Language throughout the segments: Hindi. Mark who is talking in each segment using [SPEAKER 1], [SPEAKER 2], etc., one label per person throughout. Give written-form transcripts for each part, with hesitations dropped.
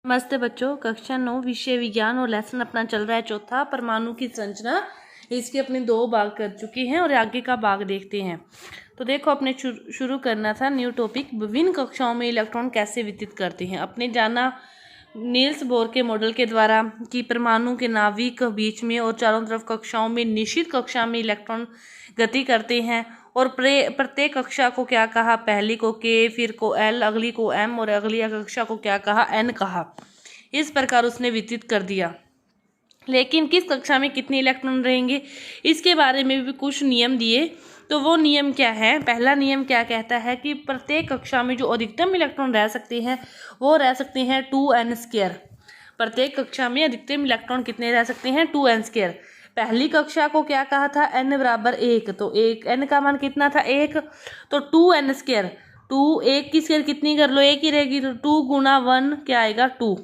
[SPEAKER 1] नमस्ते बच्चों, कक्षा 9 विषय विज्ञान और लेसन अपना चल रहा है चौथा परमाणु की संरचना। इसके अपने 2 भाग कर चुके हैं और आगे का भाग देखते हैं। तो देखो, अपने शुरू करना था न्यू टॉपिक, विभिन्न कक्षाओं में इलेक्ट्रॉन कैसे वितरित करते हैं। अपने जाना नील्स बोर के मॉडल के द्वारा कि परमाणु के नाभिक बीच में और चारों तरफ कक्षाओं में निश्चित कक्षा में इलेक्ट्रॉन गति करते हैं। और प्रत्येक कक्षा को क्या कहा, पहली को के, फिर को एल, अगली को एम और अगली कक्षा को क्या कहा, एन कहा। इस प्रकार उसने वितरित कर दिया। लेकिन किस कक्षा में कितने इलेक्ट्रॉन रहेंगे, इसके बारे में भी कुछ नियम दिए। तो वो नियम क्या है? पहला नियम क्या कहता है कि प्रत्येक कक्षा में जो अधिकतम इलेक्ट्रॉन रह सकते हैं वो रह सकते हैं 2n²। प्रत्येक कक्षा में अधिकतम इलेक्ट्रॉन कितने रह सकते हैं? 2n²। पहली कक्षा को क्या कहा था? n बराबर 1। तो एक n का मान कितना था? 1। तो 2n², 2 1 की स्क्वायर कितनी कर लो, 1 ही रहेगी। तो 2 गुना 1 क्या आएगा? 2।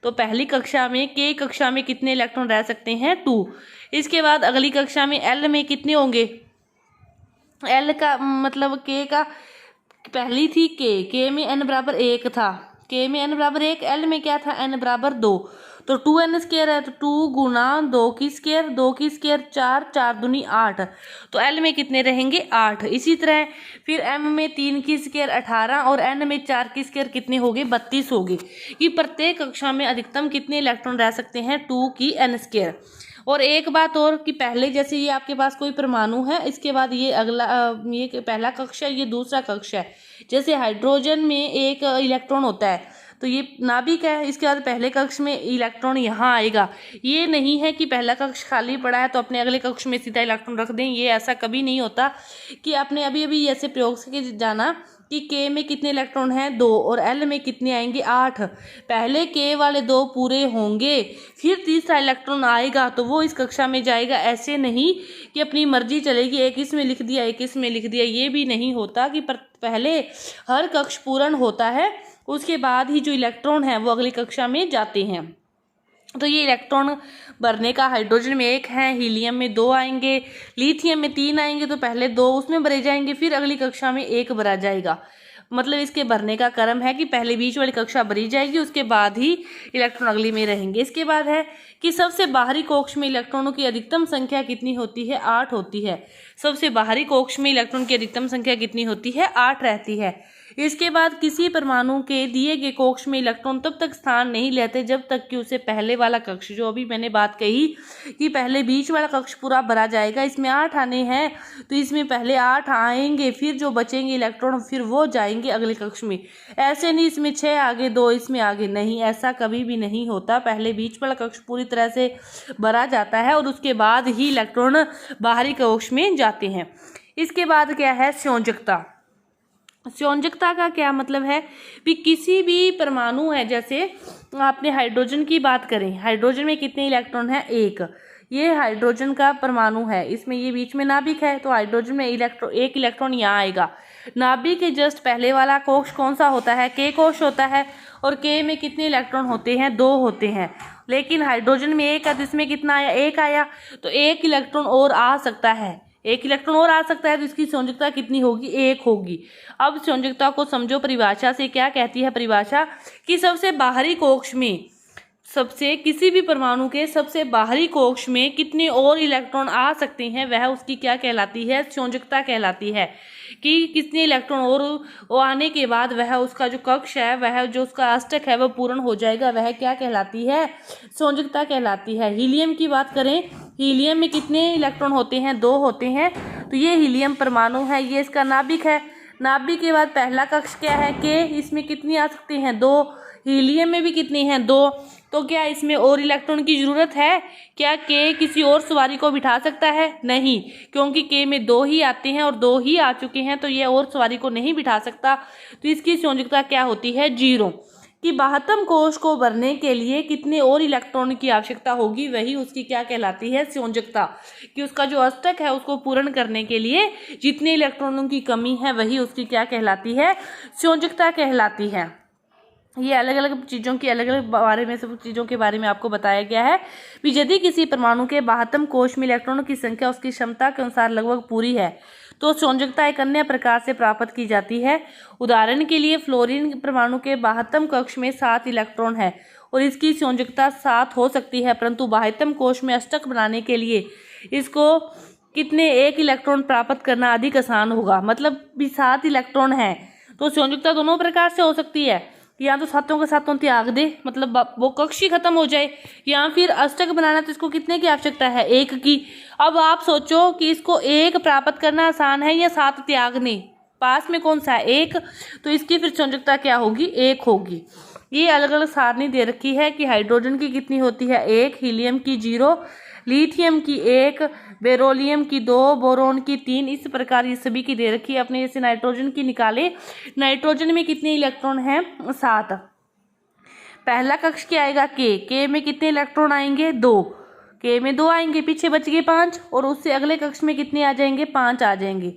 [SPEAKER 1] तो पहली कक्षा में के कक्षा में कितने इलेक्ट्रॉन रह सकते हैं? 2। इसके बाद अगली कक्षा में एल में कितने होंगे? एल का मतलब के का, पहली थी के में n बराबर 1 था, के में n बराबर 1, एल में क्या था? n बराबर 2। तो 2n² है, तो 2 गुना 2 की स्क्वायर, 2 की स्क्वायर 4, 4 दूनी 8। तो एल में कितने रहेंगे? 8। इसी तरह फिर एम में 3 की स्क्वायर 18 और एन में 4 की स्क्वायर कितने हो गए? 32 हो गए। कि प्रत्येक कक्षा में अधिकतम कितने इलेक्ट्रॉन रह सकते हैं? 2 की n²। और एक बात और कि पहले जैसे ये आपके पास कोई परमाणु है, इसके बाद ये अगला ये पहला कक्ष है, ये दूसरा कक्ष है। जैसे हाइड्रोजन में एक इलेक्ट्रॉन होता है, तो ये नाभिक है, इसके बाद पहले कक्ष में इलेक्ट्रॉन यहाँ आएगा। ये नहीं है कि पहला कक्ष खाली पड़ा है तो अपने अगले कक्ष में सीधा इलेक्ट्रॉन रख दें, ये ऐसा कभी नहीं होता। कि आपने अभी अभी ऐसे प्रयोग से जाना कि के में कितने इलेक्ट्रॉन हैं? 2 और एल में कितने आएंगे? 8। पहले के वाले 2 पूरे होंगे, फिर तीसरा इलेक्ट्रॉन आएगा तो वो इस कक्षा में जाएगा। ऐसे नहीं कि अपनी मर्जी चलेगी, एक इसमें लिख दिया एक इसमें लिख दिया, ये भी नहीं होता। कि पहले हर कक्ष पूर्ण होता है, उसके बाद ही जो इलेक्ट्रॉन है वो अगली कक्षा में जाते हैं। तो ये इलेक्ट्रॉन भरने का हाइड्रोजन में 1 है, हीलियम में 2 आएंगे, लिथियम में 3 आएंगे। तो पहले 2 उसमें भरे जाएंगे, फिर अगली कक्षा में 1 भरा जाएगा। मतलब इसके भरने का क्रम है कि पहले बीच वाली कक्षा भरी जाएगी, उसके बाद ही इलेक्ट्रॉन अगली में रहेंगे। इसके बाद है कि सबसे बाहरी कक्ष में इलेक्ट्रॉनों की अधिकतम संख्या कितनी होती है? 8 होती है। सबसे बाहरी कक्ष में इलेक्ट्रॉन की अधिकतम संख्या कितनी होती है? 8 रहती है। इसके बाद किसी परमाणु के दिए गए कक्ष में इलेक्ट्रॉन तब तक स्थान नहीं लेते जब तक कि उसे पहले वाला कक्ष, जो अभी मैंने बात कही कि पहले बीच वाला कक्ष पूरा भरा जाएगा, इसमें 8 आने हैं तो इसमें पहले 8 आएंगे, फिर जो बचेंगे इलेक्ट्रॉन फिर वो जाएंगे अगले कक्ष में। ऐसे नहीं इसमें 6 आगे 2 इसमें आगे, नहीं, ऐसा कभी भी नहीं होता। पहले बीच वाला कक्ष पूरी तरह से भरा जाता है और उसके बाद ही इलेक्ट्रॉन बाहरी कक्ष में जाते हैं। इसके बाद क्या है? संयोजकता। संयोजकता का क्या मतलब है कि किसी भी परमाणु है, जैसे आपने हाइड्रोजन की बात करें, हाइड्रोजन में कितने इलेक्ट्रॉन है? 1। ये हाइड्रोजन का परमाणु है, इसमें ये बीच में नाभिक है, तो हाइड्रोजन में 1 इलेक्ट्रॉन यहाँ आएगा। नाभिक के जस्ट पहले वाला कोश कौन सा होता है? के कोश होता है। और के में कितने इलेक्ट्रॉन होते हैं? 2 होते हैं। लेकिन हाइड्रोजन में 1 है तो इसमें कितना आया? 1 आया। तो 1 इलेक्ट्रॉन और आ सकता है, 1 इलेक्ट्रॉन और आ सकता है, तो इसकी संयोजकता कितनी होगी? 1 होगी। अब संयोजकता को समझो परिभाषा से। क्या कहती है परिभाषा? कि सबसे बाहरी कक्ष में, सबसे किसी भी परमाणु के सबसे बाहरी कक्ष में कितने और इलेक्ट्रॉन आ सकते हैं, वह उसकी क्या कहलाती है? संयोजकता कहलाती है। कि कितने इलेक्ट्रॉन और आने के बाद वह उसका जो कक्ष है, वह जो उसका अष्टक है वह पूर्ण हो जाएगा, वह क्या कहलाती है? संयोजकता कहलाती है। हीलियम की बात करें, हीलियम में कितने इलेक्ट्रॉन होते हैं? 2 होते हैं। तो ये हीलियम परमाणु है, ये इसका नाभिक है। नाभिक के बाद पहला कक्ष क्या है? के, इसमें कितनी आ सकते हैं? 2। हीलियम में भी कितनी हैं? 2। तो क्या इसमें और इलेक्ट्रॉन की जरूरत है? क्या के किसी और सवारी को बिठा सकता है? नहीं, क्योंकि के में 2 ही आते हैं और 2 ही आ चुके हैं, तो ये और सवारी को नहीं बिठा सकता। तो इसकी संयोजकता क्या होती है? 0। कि बाह्यतम कोश को भरने के लिए कितने और इलेक्ट्रॉन की आवश्यकता होगी, वही उसकी क्या कहलाती है? संयोजकता। कि उसका जो अष्टक है उसको पूर्ण करने के लिए जितने इलेक्ट्रॉनों की कमी है वही उसकी क्या कहलाती है? संयोजकता कहलाती है। ये अलग अलग चीज़ों की अलग अलग बारे में, सब चीज़ों के बारे में आपको बताया गया है। भी यदि किसी परमाणु के बाह्यतम कोश में इलेक्ट्रॉनों की संख्या उसकी क्षमता के अनुसार लगभग पूरी है तो संयोजकता एक अन्य प्रकार से प्राप्त की जाती है। उदाहरण के लिए फ्लोरीन परमाणु के बाह्यतम कक्ष में 7 इलेक्ट्रॉन है और इसकी संयोजकता 7 हो सकती है, परंतु बाह्यतम कोश में अष्टक बनाने के लिए इसको कितने 1 इलेक्ट्रॉन प्राप्त करना अधिक आसान होगा। मतलब भी 7 इलेक्ट्रॉन है तो संयोजकता दोनों प्रकार से हो सकती है, या तो सातों के सातों त्याग दे, मतलब वो कक्ष ही खत्म हो जाए, या फिर अष्टक बनाना तो इसको कितने की आवश्यकता है, 1 की। अब आप सोचो कि इसको 1 प्राप्त करना आसान है या 7 त्यागने, पास में कौन सा है, 1, तो इसकी फिर संयोजकता क्या होगी, 1 होगी। ये अलग अलग सारणी दे रखी है कि हाइड्रोजन की कितनी होती है, 1, हीलियम की 0, लिथियम की 1, बेरोलियम की 2, बोरोन की 3, इस प्रकार ये सभी की दे रखी है। अपने जैसे नाइट्रोजन की निकाले, नाइट्रोजन में कितने इलेक्ट्रॉन हैं, 7। पहला कक्ष क्या आएगा, के में कितने इलेक्ट्रॉन आएंगे, 2, के में 2 आएंगे, पीछे बच गए 5, और उससे अगले कक्ष में कितने आ जाएंगे, 5 आ जाएंगे।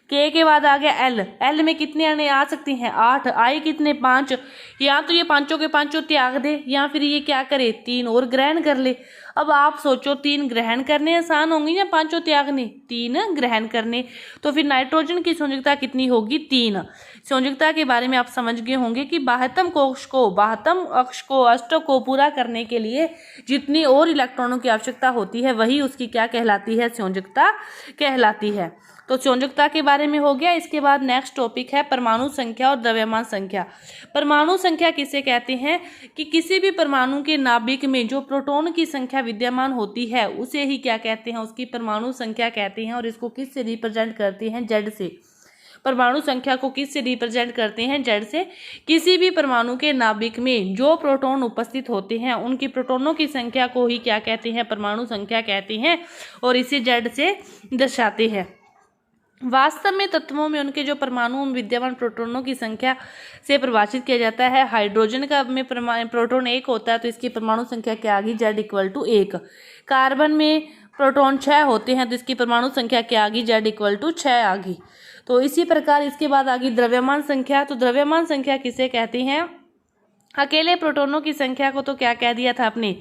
[SPEAKER 1] के बाद आ गया एल में कितने आने आ सकती हैं, 8, आई कितने, 5, या तो ये पांचों के पांचों त्याग दे या फिर ये क्या करे, 3 और ग्रहण कर ले। अब आप सोचो 3 ग्रहण करने आसान होंगे या पांचों त्यागने, 3 ग्रहण करने। तो फिर नाइट्रोजन की संयोजकता कितनी होगी, 3। संयोजकता के बारे में आप समझ गए होंगे कि बाह्यतम कोश को, बाह्यतम अक्ष को, अष्टक को पूरा करने के लिए जितनी और इलेक्ट्रॉनों की आवश्यकता होती है वही उसकी क्या कहलाती है, संयोजकता कहलाती है। तो संयोजकता के बारे में हो गया। इसके बाद नेक्स्ट टॉपिक है परमाणु संख्या और द्रव्यमान संख्या। परमाणु संख्या किसे कहते हैं कि किसी भी परमाणु के नाभिक में जो प्रोटॉन की संख्या विद्यमान होती है उसे ही क्या कहते हैं, उसकी परमाणु संख्या कहते हैं। और इसको किस से रिप्रेजेंट करते हैं, जेड से। परमाणु संख्या को किस से रिप्रेजेंट करते हैं, जेड से। किसी भी परमाणु के नाभिक में जो प्रोटॉन उपस्थित होते हैं उनकी प्रोटॉनों की संख्या को ही क्या कहते हैं, परमाणु संख्या कहते हैं, और इसे जेड से दर्शाते हैं। वास्तव में तत्वों में उनके जो परमाणु में विद्यमान प्रोटॉनों की संख्या से परिभाषित किया जाता है। हाइड्रोजन का में प्रोटॉन 1 होता है तो इसकी परमाणु संख्या क्या आ गई, Z=1। कार्बन में प्रोटॉन 6 होते हैं तो इसकी परमाणु संख्या क्या आ गई, Z=6 आ गई। तो इसी प्रकार इसके बाद आ गई द्रव्यमान संख्या। तो द्रव्यमान संख्या किसे कहते हैं, अकेले प्रोटॉनों की संख्या को तो क्या कह दिया था आपने,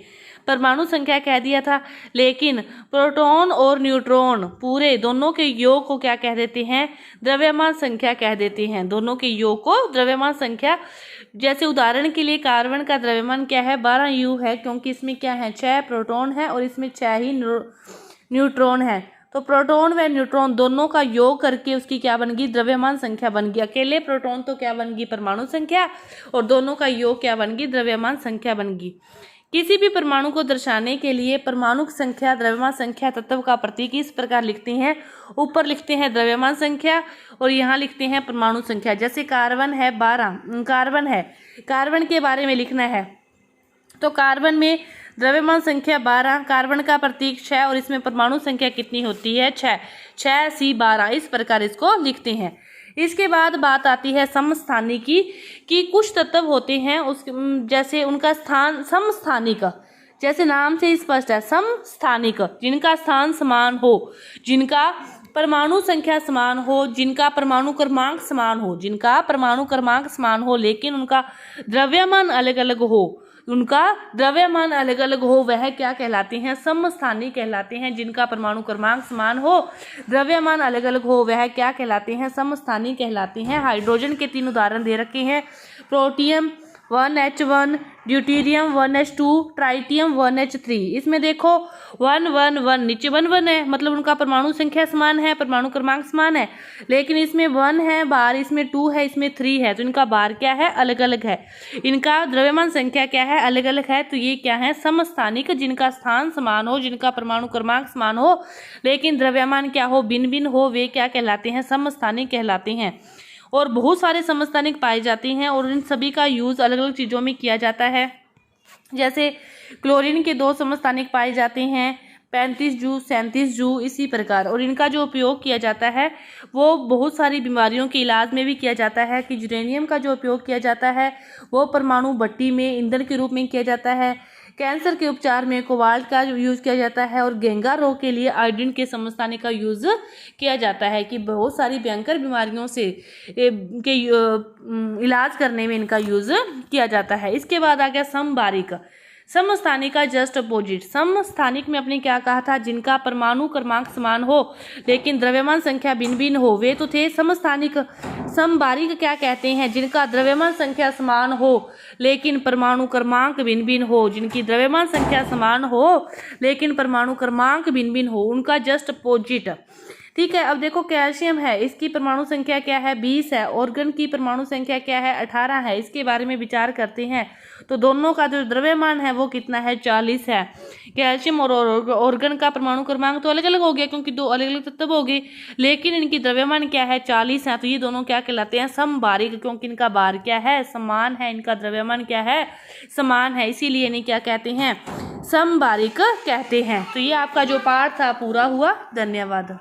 [SPEAKER 1] परमाणु संख्या कह दिया था, लेकिन प्रोटॉन और न्यूट्रॉन पूरे दोनों के योग को क्या कह देते हैं, द्रव्यमान संख्या कह देते हैं। दोनों के योग को द्रव्यमान संख्या। जैसे उदाहरण के लिए कार्बन का द्रव्यमान क्या है, 12U है, क्योंकि इसमें क्या है, 6 प्रोटॉन है और इसमें 6 ही न्यूट्रॉन है। तो प्रोटॉन व न्यूट्रॉन दोनों का योग करके उसकी क्या बन गई, द्रव्यमान संख्या बन गई। अकेले प्रोटॉन तो क्या बन गई, परमाणु संख्या, और दोनों का योग क्या बन गई, द्रव्यमान संख्या बन गई। किसी भी परमाणु को दर्शाने के लिए परमाणु संख्या, द्रव्यमान संख्या तत्व का प्रतीक इस प्रकार लिखते हैं। ऊपर लिखते हैं द्रव्यमान संख्या और यहाँ लिखते हैं परमाणु संख्या। जैसे कार्बन है 12, कार्बन है, कार्बन के बारे में लिखना है तो कार्बन में द्रव्यमान संख्या 12, कार्बन का प्रतीक 6 और इसमें परमाणु संख्या कितनी होती है, 6, 6C12, इस प्रकार इसको लिखते हैं। इसके बाद बात आती है समस्थानी की, कि कुछ तत्व होते हैं उस जैसे उनका स्थान समस्थानिक, जैसे नाम से स्पष्ट है, समस्थानिक, जिनका स्थान समान हो, जिनका परमाणु संख्या समान हो, जिनका परमाणु क्रमांक समान हो, जिनका परमाणु क्रमांक समान हो लेकिन उनका द्रव्यमान अलग अलग हो, उनका द्रव्यमान अलग अलग हो, वह क्या कहलाते हैं, समस्थानी कहलाते हैं। जिनका परमाणु क्रमांक समान हो, द्रव्यमान अलग अलग हो, वह क्या कहलाते हैं, समस्थानी कहलाते हैं। हाइड्रोजन के 3 उदाहरण दे रखे हैं, protium 1H1, deuterium 1H2, tritium 1H3। इसमें देखो 1 1 1 नीचे 1 1 है, मतलब उनका परमाणु संख्या समान है, परमाणु क्रमांक समान है, लेकिन इसमें 1 है बार, इसमें 2 है, इसमें 3 है, तो इनका बार क्या है, अलग अलग है। इनका द्रव्यमान संख्या क्या है, अलग अलग है। तो ये क्या है, समस्थानिक, जिनका स्थान समान हो, जिनका परमाणु क्रमांक समान हो लेकिन द्रव्यमान क्या हो, भिन्न भिन्न हो, वे क्या कहलाते हैं, समस्थानिक कहलाते हैं। और बहुत सारे समस्थानिक पाए जाते हैं और इन सभी का यूज अलग अलग चीज़ों में किया जाता है। जैसे क्लोरीन के 2 समस्थानिक पाए जाते हैं, 35 जू 37 जू, इसी प्रकार। और इनका जो उपयोग किया जाता है वो बहुत सारी बीमारियों के इलाज में भी किया जाता है। कि यूरेनियम का जो उपयोग किया जाता है वो परमाणु भट्टी में ईंधन के रूप में किया जाता है। कैंसर के उपचार में कोबाल्ट का यूज किया जाता है और गेंगा रोग के लिए आयोडीन के समस्थानिक का यूज किया जाता है। कि बहुत सारी भयंकर बीमारियों से के इलाज करने में इनका यूज किया जाता है। इसके बाद आ गया समबारिक। समस्थानिक का जस्ट अपोजिट, समस्थानिक में अपने क्या कहा था, जिनका परमाणु क्रमांक समान हो लेकिन द्रव्यमान संख्या भिन्न भिन्न हो, वे तो थे समस्थानिक। समबारिक क्या कहते हैं, जिनका द्रव्यमान संख्या समान हो लेकिन परमाणु क्रमांक भिन्न भिन्न हो, जिनकी द्रव्यमान संख्या समान हो लेकिन परमाणु क्रमांक भिन्न भिन्न हो, उनका जस्ट अपोजिट। ठीक है, अब देखो कैल्शियम है, इसकी परमाणु संख्या क्या है, 20 है। ऑर्गन की परमाणु संख्या क्या है, 18 है। इसके बारे में विचार करते हैं तो दोनों का जो द्रव्यमान है वो कितना है, 40 है। कैल्शियम और ऑर्गन का परमाणु क्रमांक तो अलग अलग हो गया क्योंकि दो अलग अलग तत्व हो गए, लेकिन इनकी द्रव्यमान क्या है, 40 है। तो ये दोनों क्या कहलाते हैं, समबारिक, क्योंकि इनका बार क्या है, समान है, इनका द्रव्यमान क्या है, समान है, इसीलिए इन्हें क्या कहते हैं, समबारिक कहते हैं। तो ये आपका जो पाठ था पूरा हुआ। धन्यवाद।